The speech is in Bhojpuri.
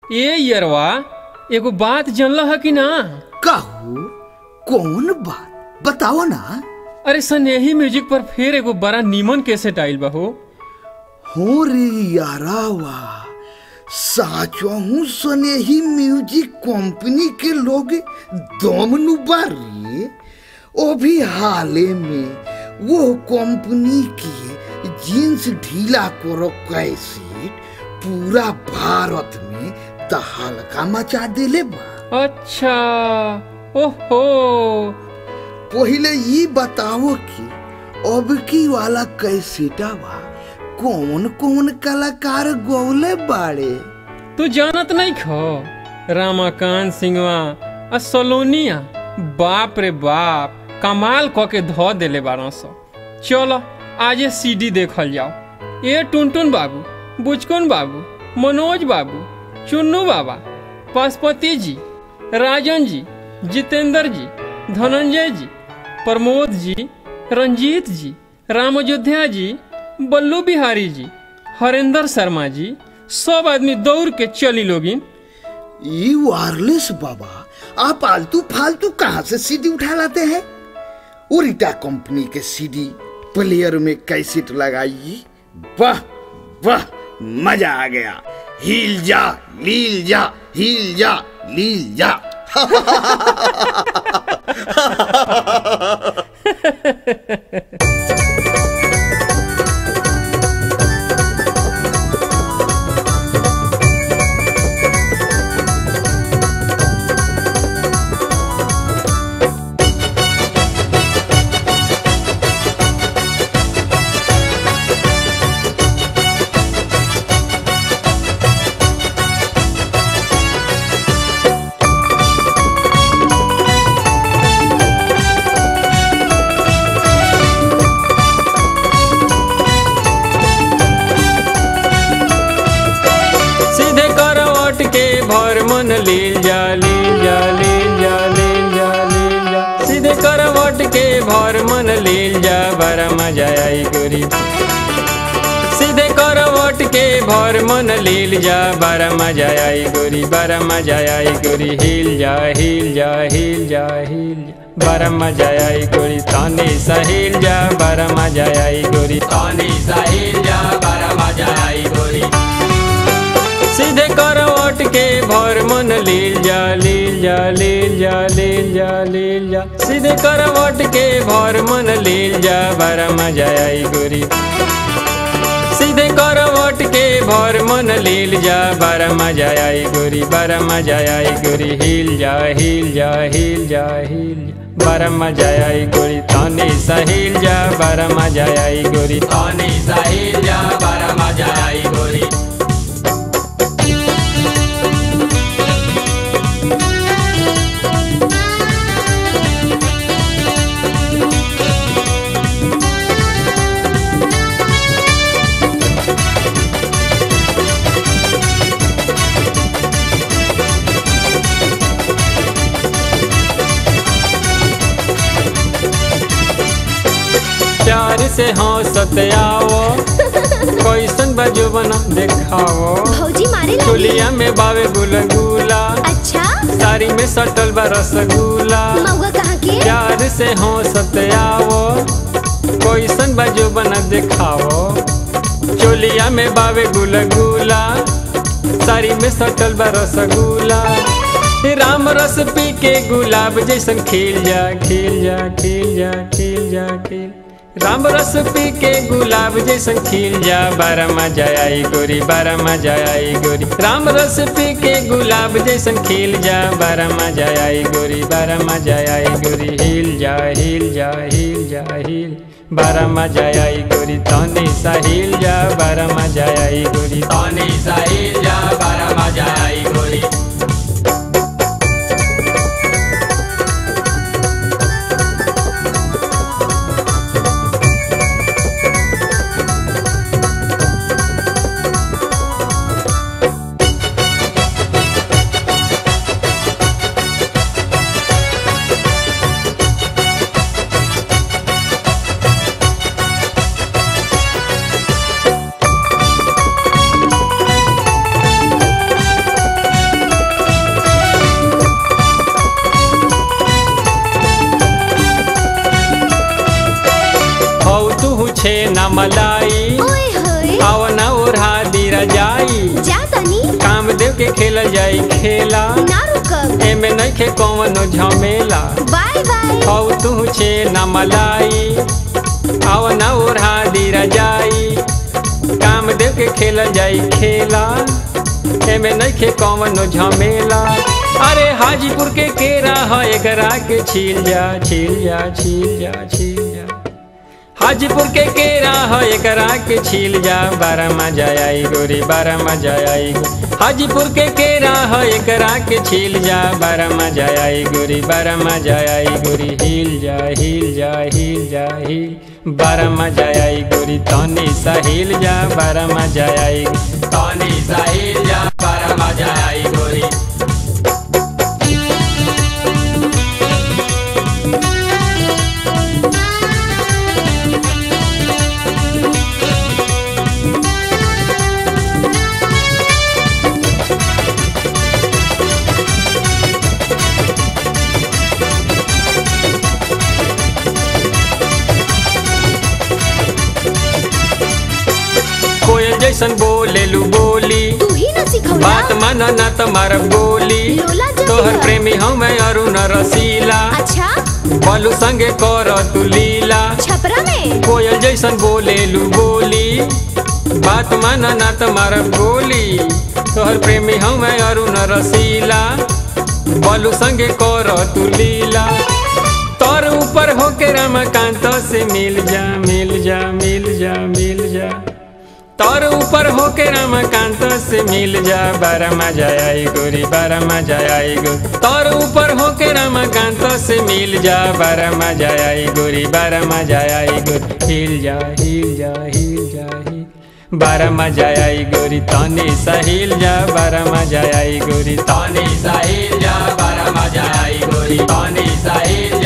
ए यरवा एगो बात जानल है कि ना? कहू कौन बात बताओ ना। अरे स्नेही म्यूजिक पर फिर एगो बड़ा नीमन कैसेट आइल बा हो रे यारावा, साचो स्नेही म्यूजिक कंपनी के लोग दम नुबारी। वो भी हाले में वो कंपनी की जींस ढीला करो कैसेट पूरा भारत में तहलका मचा देले बा। अच्छा, ओहो। पहले ये बताओ कि अब की वाला कैसेटवा कौन कौन कलाकार गौले बाड़े? तू जानत नहीं खो? रामाकांत सिंहवा और सोलोनिया, बाप रे बाप, कमाल क के धो देले बारह सौ। चलो आज सीडी देखल जाओ। ये टुनटुन बाबू, बुचकुन बाबू, मनोज बाबू, चुन्नू बाबा, पशुपति जी, राजन जी, जितेंद्र जी, धनंजय जी, प्रमोद जी, रंजीत जी, राम अयोध्या जी, बल्लू बिहारी जी, हरेंद्र शर्मा जी, सब आदमी दौड़ के चली लोगिन। ये वायरलेस बाबा, आप आलतू फालतू कहाँ से सीडी उठा लाते हैं? ओरिटा कंपनी के सीडी प्लेयर में कैसेट लगाइए। वाह वाह, मजा आ गया। हिल जा लील जा, हिल जा लील जा। भर मन लील जा, लील जा, लील जा, लील जा, लील जा, सीधे करवट के भर मन लील जा, बड़ा मजा आई गोरी। सीधे करवट के भर मन लील जा, बड़ा मजा आई गोरी, बड़ा मजा आई गोरी। हिल जा, हिल जा, हिल जा, हिल जा, बड़ा मजा आई गोरी। तानी सा हिल जा, बड़ा मजा आई गोरी। तानी सा हिल जा, बड़ा मजा आई गोरी। सीधे करवट के भर मन लील जा, लील जा, लील जा, लील जा, लील जा, सीधे करवट के भर मन लील जा, बड़ा मजा आई गोरी। सीधे करवट के भर मन लील जा, बड़ा मजा आई गोरी, बड़ा मजा आई गोरी। हिल जा, हिल जा, हिल जा, हिल जा, बड़ा मजा आई गोरी। तानी सा हिल जा, बड़ा मजा आई गोरी। तानी सा हिल जा, बड़ा मजा आई गोरी। प्यार से हंसत आओ, कैसन बाजू बना देखाओ। भौजी मारे चोलिया में बावे गुलगुला, अच्छा साड़ी में सटल बा रसगुल्ला। मऊआ कहाँ के? प्यार से हंसत आओ, कैसन बाजू बना देखाओ। चोलिया में बावे गुलगुला, साड़ी में सटल बा रसगुल्ला। राम रस पी के गुलाब जैसन खिल जा, खिल जा, खिल जा, खिल जा, खिल। राम रस पी के गुलाब जैसन खिल जा, बड़ा मजा आई गोरी, बड़ा मजा आई गोरी। राम रस पी के गुलाब जैसन खिल जा, बड़ा मजा आई गोरी, बड़ा मजा आई गोरी। हिल जा, हिल जा, हिल जा, हिल, बड़ा मजा आई गोरी। तानी सा हिल जा, बड़ा मजा आई गोरी। तानी सा हिल जा, बड़ा मजा आई गोरी। छे न मलाई ओए होए आव न ओढ़ा दी रजाई जा तनी कामदेव के खेल जाई खेला ना रुकब एमे नइखे कौनो झमेला बाय बाय हौ तू छे न मलाई आव न ओढ़ा दी रजाई कामदेव के खेल जाई खेला एमे नइखे कौनो झमेला अरे हाजीपुर के केरा है एकरा के छील जा छील जा छील जा छील जा हाजीपुर के केरा है एकरा के छील जा बारा मजा आई गोरी बारा मजा आई हाजीपुर के केरा है एकरा के छील जा बारा मजा आई गोरी बारा मजा आई गोरी हिल जा हिल जा हिल जा हिल बारा मजा आई गोरी तनी सा हिल जा बारा मजा आई तनी सा हिल जा बारा मजा आई गोरी कोयल जैसन बोलेलू बोली तू ही ना सिखौला बात मानो ना तुम्हारा बोली लोला जब तोहर है। प्रेमी हम अरुण रसीला अच्छा बोलू संगे कर तू लीला छपरा में कोयल जैसन बोलेलू बोली बात मानो ना तुम्हारा बोली तोहर प्रेमी हम अरुण रसीला बोलू संगे कर तू लीला तोर ऊपर होके रमाकांत से मिल जा मिल जा मिल जा मिल जा तोर ऊपर होके रमाकांत से मिल जा बारा मजा आई गोरी बारा मजा आई गोरी तोर ऊपर होके रमाकांत से मिल जा बारा मजा आई गोरी बारा मजा आई गोरी हिल जा हिल जा हिल जा हिल बारा मजा आई गोरी तनी सा हिल जा बारा मजा आई गोरी तनी सा हिल जा बारा मजा आई गोरी तनी सा हिल